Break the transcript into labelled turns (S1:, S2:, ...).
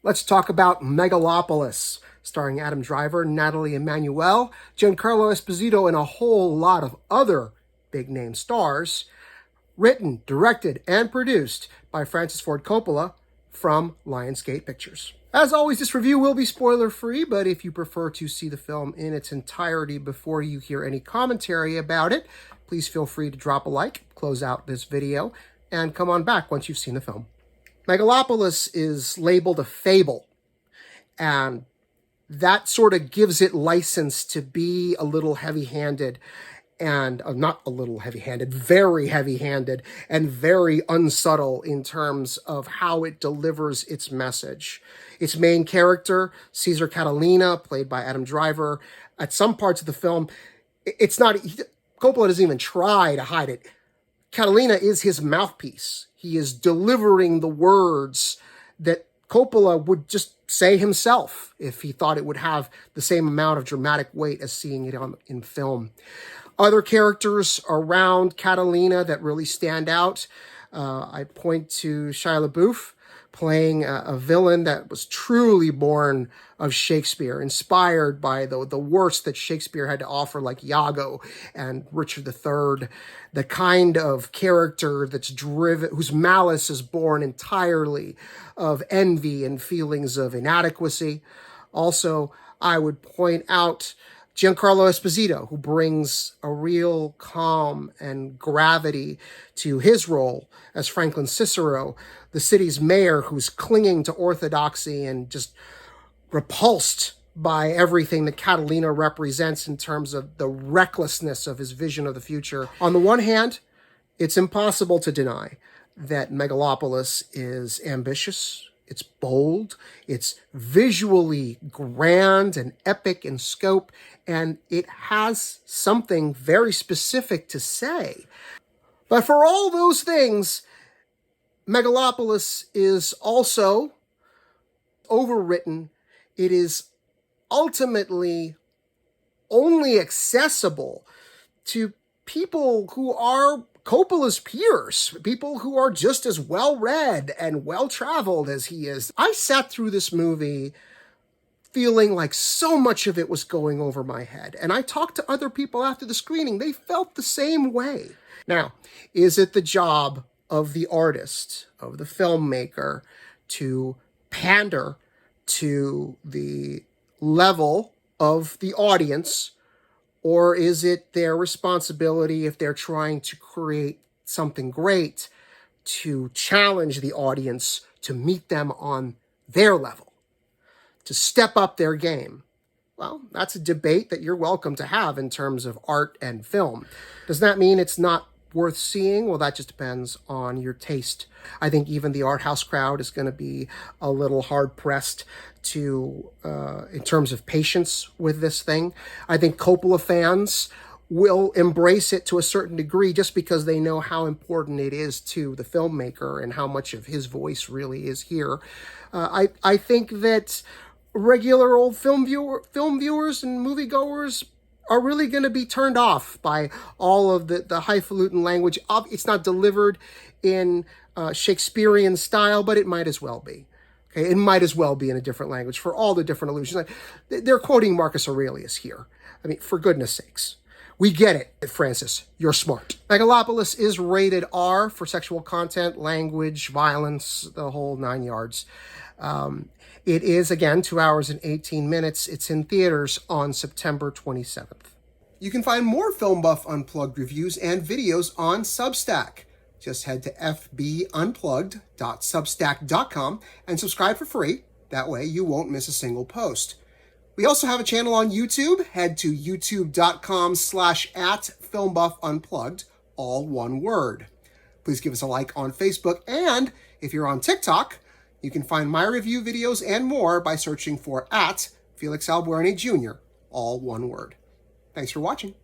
S1: Let's talk about Megalopolis, starring Adam Driver, Natalie Emmanuel, Giancarlo Esposito, and a whole lot of other big-name stars. Written, directed, and produced by Francis Ford Coppola from LIONSGATE Pictures. As always, this review will be spoiler-free, but if you prefer to see the film in its entirety before you hear any commentary about it, please feel free to drop a like, close out this video, and come on back once you've seen the film. Megalopolis is labeled a fable, and that sort of gives it license to be a little heavy-handed, and not a little heavy-handed, very heavy-handed, and very unsubtle in terms of how it delivers its message. Its main character, Caesar Catalina, played by Adam Driver, at some parts of the film, Coppola doesn't even try to hide it. Catalina is his mouthpiece. He is delivering the words that Coppola would just say himself if he thought it would have the same amount of dramatic weight as seeing it in film. Other characters around Catalina that really stand out, I point to Shia LaBeouf playing a villain that was truly born of Shakespeare, inspired by the worst that Shakespeare had to offer, like Iago and Richard III, the kind of character that's driven, whose malice is born entirely of envy and feelings of inadequacy. Also, I would point out Giancarlo Esposito, who brings a real calm and gravity to his role as Franklin Cicero, the city's mayor who's clinging to orthodoxy and just repulsed by everything that Catalina represents in terms of the recklessness of his vision of the future. On the one hand, it's impossible to deny that Megalopolis is ambitious, it's bold, it's visually grand and epic in scope, and it has something very specific to say. But for all those things, Megalopolis is also overwritten. It is ultimately only accessible to people who are Coppola's peers, people who are just as well-read and well-traveled as he is. I sat through this movie feeling like so much of it was going over my head. And I talked to other people after the screening. They felt the same way. Now, is it the job of the artist, of the filmmaker, to pander to the level of the audience, or is it their responsibility, if they're trying to create something great, to challenge the audience to meet them on their level, to step up their game? Well, that's a debate that you're welcome to have in terms of art and film. Does that mean it's not worth seeing? Well, that just depends on your taste. I think even the art house crowd is going to be a little hard-pressed to, in terms of patience with this thing. I think Coppola fans will embrace it to a certain degree just because they know how important it is to the filmmaker and how much of his voice really is here. I think that regular old film viewers and moviegoers are really going to be turned off by all of the highfalutin language. It's not delivered in Shakespearean style, but it might as well be. Okay, it might as well be in a different language for all the different allusions. They're quoting Marcus Aurelius here. I mean, for goodness sakes. We get it, Francis. You're smart. Megalopolis is rated R for sexual content, language, violence, the whole 9 yards. It is, again, 2 hours and 18 minutes. It's in theaters on September 27th. You can find more Film Buff Unplugged reviews and videos on Substack. Just head to fbunplugged.substack.com and subscribe for free. That way you won't miss a single post. We also have a channel on YouTube. Head to youtube.com/@FilmBuffUnplugged, all one word. Please give us a like on Facebook, and if you're on TikTok, you can find my review videos and more by searching for @FelixAlbuerne Jr., all one word. Thanks for watching.